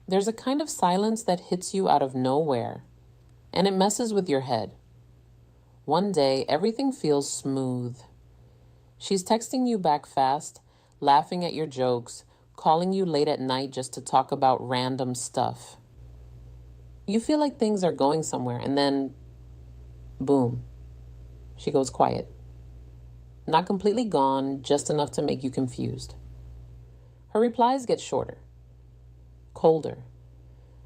There's a kind of silence that hits you out of nowhere, and it messes with your head. One day, everything feels smooth. She's texting you back fast, laughing at your jokes, calling you late at night just to talk about random stuff. You feel like things are going somewhere, and then, boom, she goes quiet. Not completely gone, just enough to make you confused. Her replies get shorter, colder.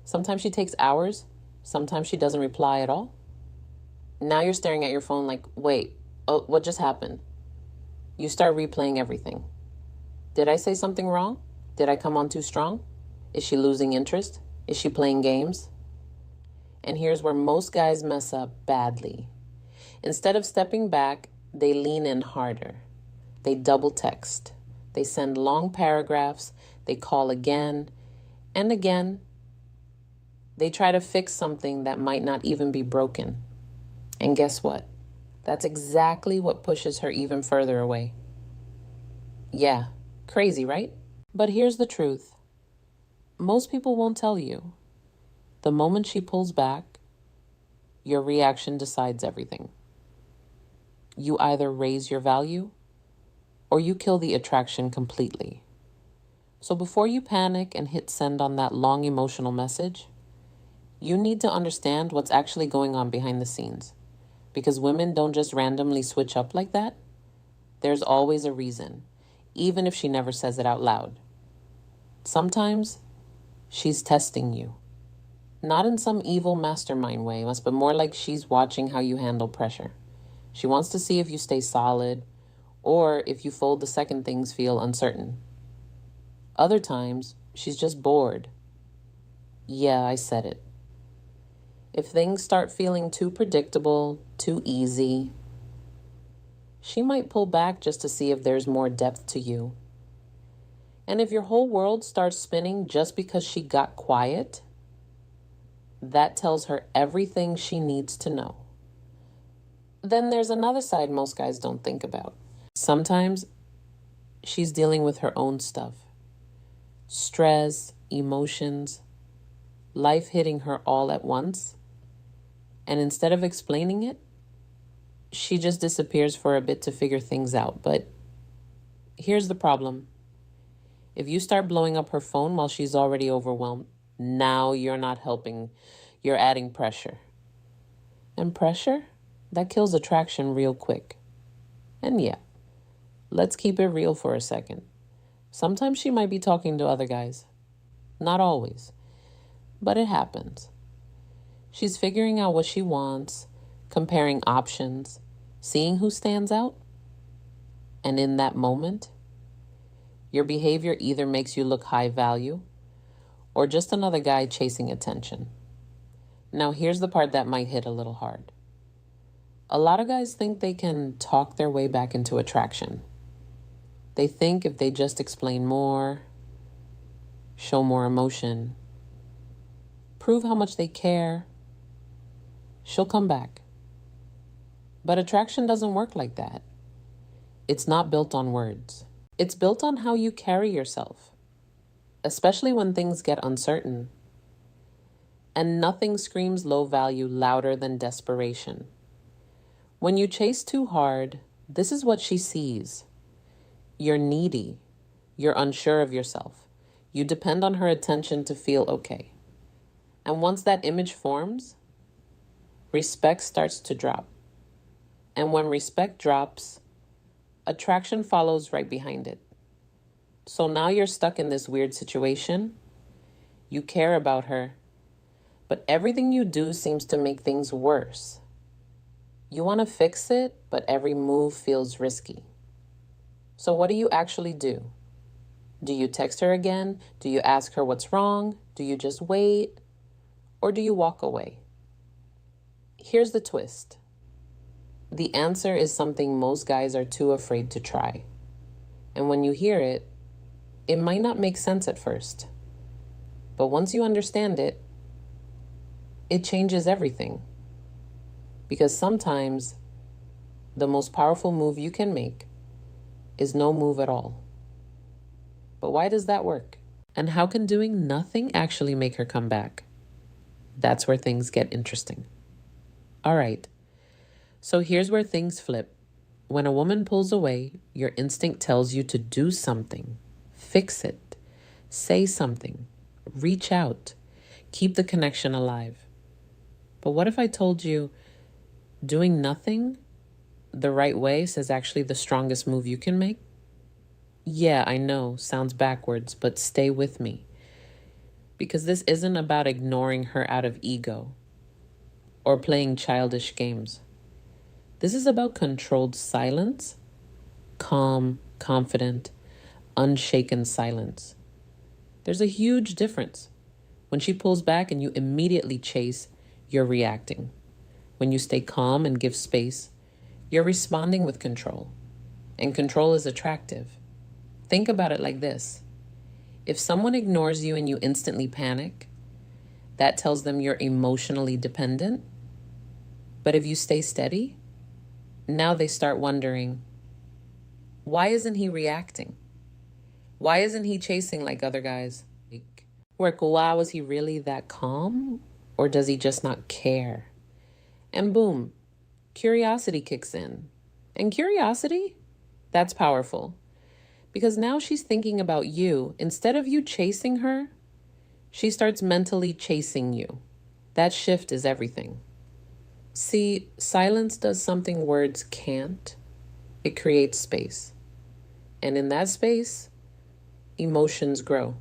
Sometimes she takes hours, sometimes she doesn't reply at all. Now you're staring at your phone like, wait, oh, what just happened? You start replaying everything. Did I say something wrong? Did I come on too strong? Is she losing interest? Is she playing games? And here's where most guys mess up badly. Instead of stepping back, they lean in harder. They double text. They send long paragraphs. They call again and again. They try to fix something that might not even be broken. And guess what? That's exactly what pushes her even further away. Yeah, crazy, right? But here's the truth. Most people won't tell you. The moment she pulls back, your reaction decides everything. You either raise your value or you kill the attraction completely. So before you panic and hit send on that long emotional message, you need to understand what's actually going on behind the scenes. Because women don't just randomly switch up like that. There's always a reason, even if she never says it out loud. Sometimes she's testing you. Not in some evil mastermind way, but more like she's watching how you handle pressure. She wants to see if you stay solid or if you fold the second things feel uncertain. Other times, she's just bored. Yeah, I said it. If things start feeling too predictable, too easy, she might pull back just to see if there's more depth to you. And if your whole world starts spinning just because she got quiet, that tells her everything she needs to know. Then there's another side most guys don't think about. Sometimes she's dealing with her own stuff. Stress, emotions, life hitting her all at once. And instead of explaining it, she just disappears for a bit to figure things out. But here's the problem. If you start blowing up her phone while she's already overwhelmed, now you're not helping. You're adding pressure. And pressure, that kills attraction real quick. And yeah, let's keep it real for a second. Sometimes she might be talking to other guys. Not always, but it happens. She's figuring out what she wants, comparing options, seeing who stands out. And in that moment, your behavior either makes you look high value or just another guy chasing attention. Now, here's the part that might hit a little hard. A lot of guys think they can talk their way back into attraction. They think if they just explain more, show more emotion, prove how much they care, she'll come back. But attraction doesn't work like that. It's not built on words. It's built on how you carry yourself, especially when things get uncertain. And nothing screams low value louder than desperation. When you chase too hard, this is what she sees. You're needy. You're unsure of yourself. You depend on her attention to feel okay. And once that image forms, respect starts to drop. And when respect drops, attraction follows right behind it. So now you're stuck in this weird situation. You care about her, but everything you do seems to make things worse. You want to fix it, but every move feels risky. So what do you actually do? Do you text her again? Do you ask her what's wrong? Do you just wait? Or do you walk away? Here's the twist. The answer is something most guys are too afraid to try. And when you hear it, it might not make sense at first. But once you understand it, it changes everything. Because sometimes the most powerful move you can make is no move at all. But why does that work? And how can doing nothing actually make her come back? That's where things get interesting. All right, so here's where things flip. When a woman pulls away, your instinct tells you to do something, fix it, say something, reach out, keep the connection alive. But what if I told you doing nothing the right way is actually the strongest move you can make? Yeah, I know, sounds backwards, but stay with me. Because this isn't about ignoring her out of ego or playing childish games. This is about controlled silence, calm, confident, unshaken silence. There's a huge difference. When she pulls back and you immediately chase, you're reacting. When you stay calm and give space, you're responding with control. And control is attractive. Think about it like this. If someone ignores you and you instantly panic, that tells them you're emotionally dependent. But if you stay steady, now they start wondering, why isn't he reacting? Why isn't he chasing like other guys? Wow, is he really that calm? Or does he just not care? And boom, curiosity kicks in. And curiosity, that's powerful. Because now she's thinking about you. Instead of you chasing her, she starts mentally chasing you. That shift is everything. See, silence does something words can't. It creates space. And in that space, emotions grow.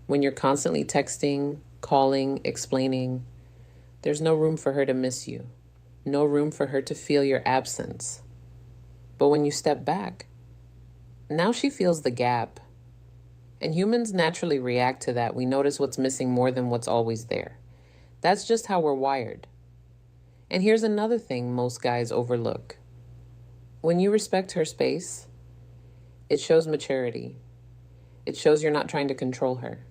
When you're constantly texting, calling, explaining, there's no room for her to miss you. No room for her to feel your absence. But when you step back, now she feels the gap. And humans naturally react to that. We notice what's missing more than what's always there. That's just how we're wired. And here's another thing most guys overlook. When you respect her space, it shows maturity. It shows you're not trying to control her.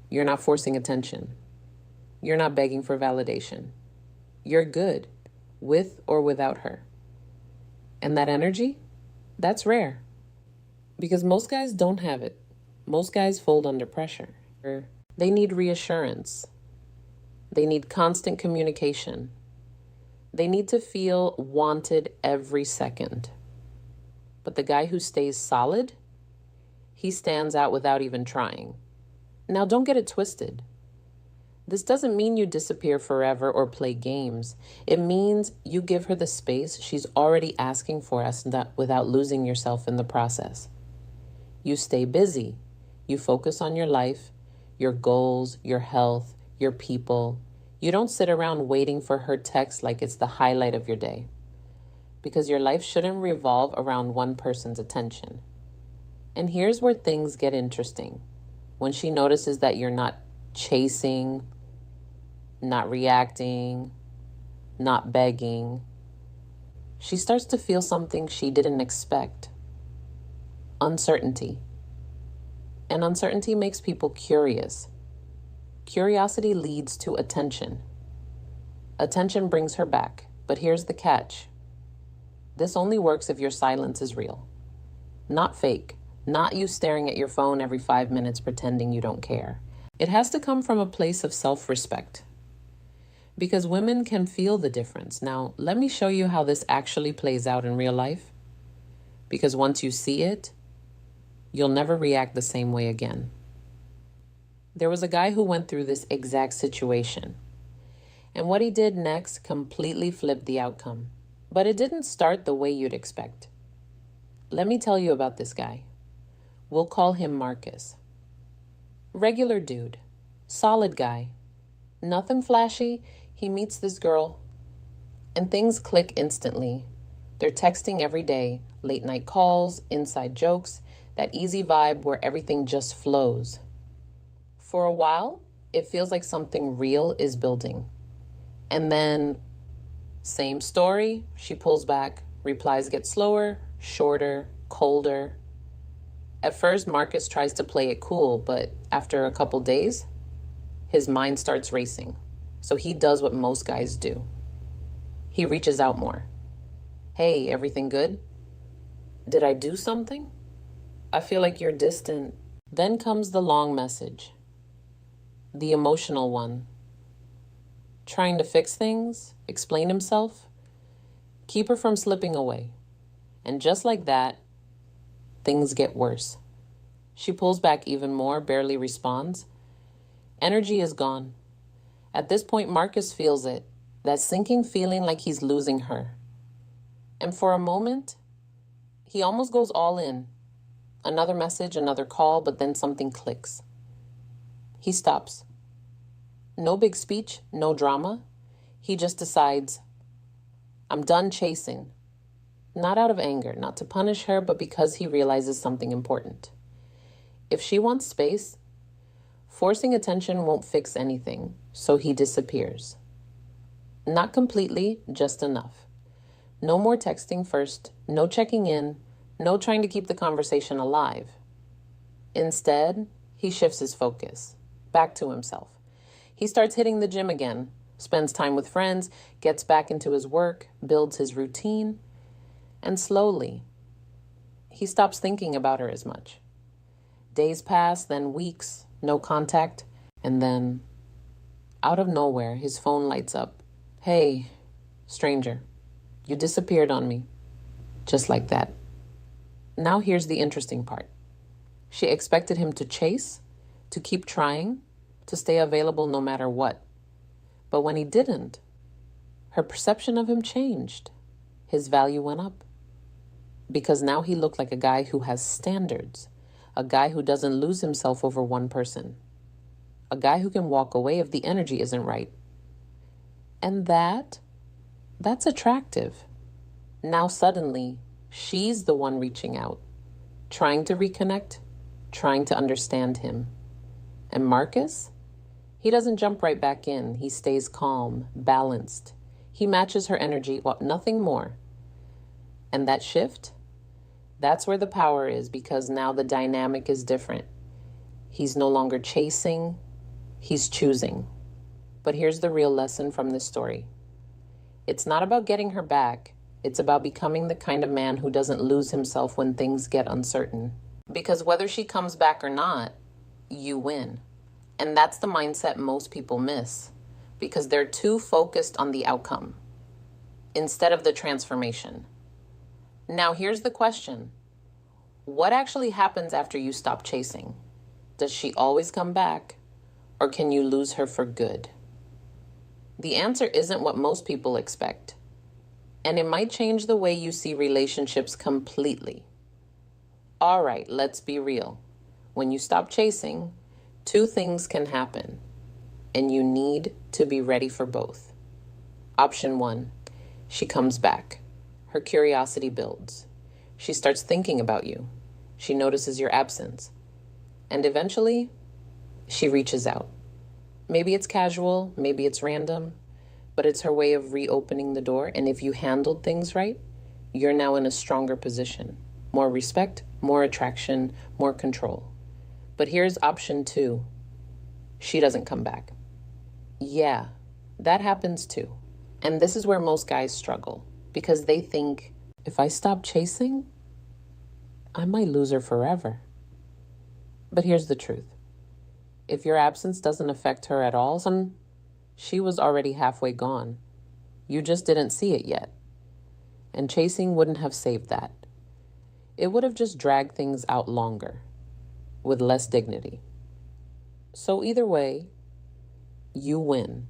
You're not forcing attention. You're not begging for validation. You're good, with or without her. And that energy, that's rare. Because most guys don't have it. Most guys fold under pressure. They need reassurance. They need constant communication. They need to feel wanted every second. But the guy who stays solid, he stands out without even trying. Now, don't get it twisted. This doesn't mean you disappear forever or play games. It means you give her the space she's already asking for us without losing yourself in the process. You stay busy. You focus on your life, your goals, your health, your people. You don't sit around waiting for her text like it's the highlight of your day. Because your life shouldn't revolve around one person's attention. And here's where things get interesting. When she notices that you're not chasing, not reacting, not begging, she starts to feel something she didn't expect. Uncertainty. And uncertainty makes people curious. Curiosity leads to attention. Attention brings her back. But here's the catch. This only works if your silence is real. Not fake. Not you staring at your phone every 5 minutes pretending you don't care. It has to come from a place of self-respect. Because women can feel the difference. Now, let me show you how this actually plays out in real life. Because once you see it, you'll never react the same way again. There was a guy who went through this exact situation. And what he did next completely flipped the outcome. But it didn't start the way you'd expect. Let me tell you about this guy. We'll call him Marcus. Regular dude. Solid guy. Nothing flashy. He meets this girl. And things click instantly. They're texting every day. Late night calls, inside jokes. That easy vibe where everything just flows. For a while, it feels like something real is building. And then, same story, she pulls back. Replies get slower, shorter, colder. At first, Marcus tries to play it cool, but after a couple days, his mind starts racing. So he does what most guys do. He reaches out more. Hey, everything good? Did I do something? I feel like you're distant. Then comes the long message, the emotional one. Trying to fix things, explain himself, keep her from slipping away. And just like that, things get worse. She pulls back even more, barely responds. Energy is gone. At this point, Marcus feels it, that sinking feeling like he's losing her. And for a moment, he almost goes all in. Another message, another call, but then something clicks. He stops. No big speech, no drama. He just decides, I'm done chasing. Not out of anger, not to punish her, but because he realizes something important. If she wants space, forcing attention won't fix anything, so he disappears. Not completely, just enough. No more texting first, no checking in, no trying to keep the conversation alive. Instead, he shifts his focus, back to himself. He starts hitting the gym again, spends time with friends, gets back into his work, builds his routine, and slowly, he stops thinking about her as much. Days pass, then weeks, no contact, and then, out of nowhere, his phone lights up. Hey, stranger, you disappeared on me. Just like that. Now here's the interesting part. She expected him to chase, to keep trying, to stay available no matter what. But when he didn't, her perception of him changed. His value went up. Because now he looked like a guy who has standards, a guy who doesn't lose himself over one person, a guy who can walk away if the energy isn't right. And that's attractive. Now suddenly, she's the one reaching out, trying to reconnect, trying to understand him. And Marcus? He doesn't jump right back in. He stays calm, balanced. He matches her energy, nothing more. And that shift, that's where the power is, because now the dynamic is different. He's no longer chasing, he's choosing. But here's the real lesson from this story. It's not about getting her back. It's about becoming the kind of man who doesn't lose himself when things get uncertain. Because whether she comes back or not, you win. And that's the mindset most people miss, because they're too focused on the outcome instead of the transformation. Now, here's the question. What actually happens after you stop chasing? Does she always come back, or can you lose her for good? The answer isn't what most people expect, and it might change the way you see relationships completely. All right, let's be real. When you stop chasing, two things can happen, and you need to be ready for both. Option one, she comes back. Her curiosity builds. She starts thinking about you. She notices your absence. And eventually, she reaches out. Maybe it's casual, maybe it's random, but it's her way of reopening the door. And if you handled things right, you're now in a stronger position. More respect, more attraction, more control. But here's option two. She doesn't come back. Yeah, that happens too. And this is where most guys struggle, because they think, if I stop chasing, I might lose her forever. But here's the truth. If your absence doesn't affect her at all, she was already halfway gone. You just didn't see it yet. And chasing wouldn't have saved that. It would have just dragged things out longer, with less dignity. So either way, you win.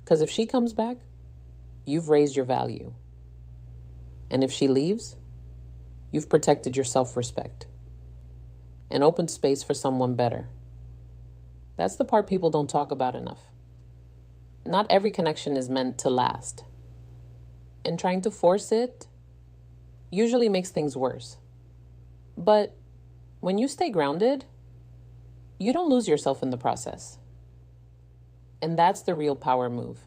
Because if she comes back, you've raised your value. And if she leaves, you've protected your self-respect and opened space for someone better. That's the part people don't talk about enough. Not every connection is meant to last. And trying to force it usually makes things worse. But when you stay grounded, you don't lose yourself in the process. And that's the real power move.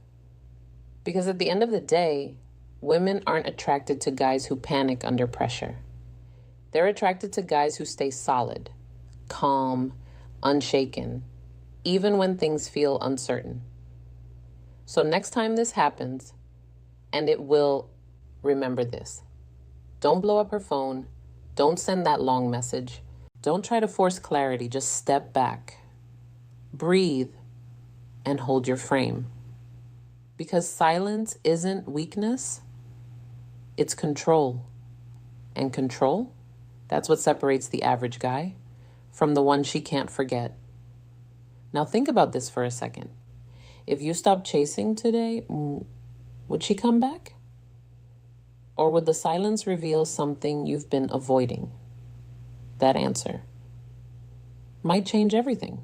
Because at the end of the day, women aren't attracted to guys who panic under pressure. They're attracted to guys who stay solid, calm, unshaken, even when things feel uncertain. So next time this happens, and it will, remember this. Don't blow up her phone. Don't send that long message. Don't try to force clarity. Just step back, breathe, and hold your frame. Because silence isn't weakness, it's control. And control, that's what separates the average guy from the one she can't forget. Now think about this for a second. If you stopped chasing today, would she come back? Or would the silence reveal something you've been avoiding? That answer might change everything.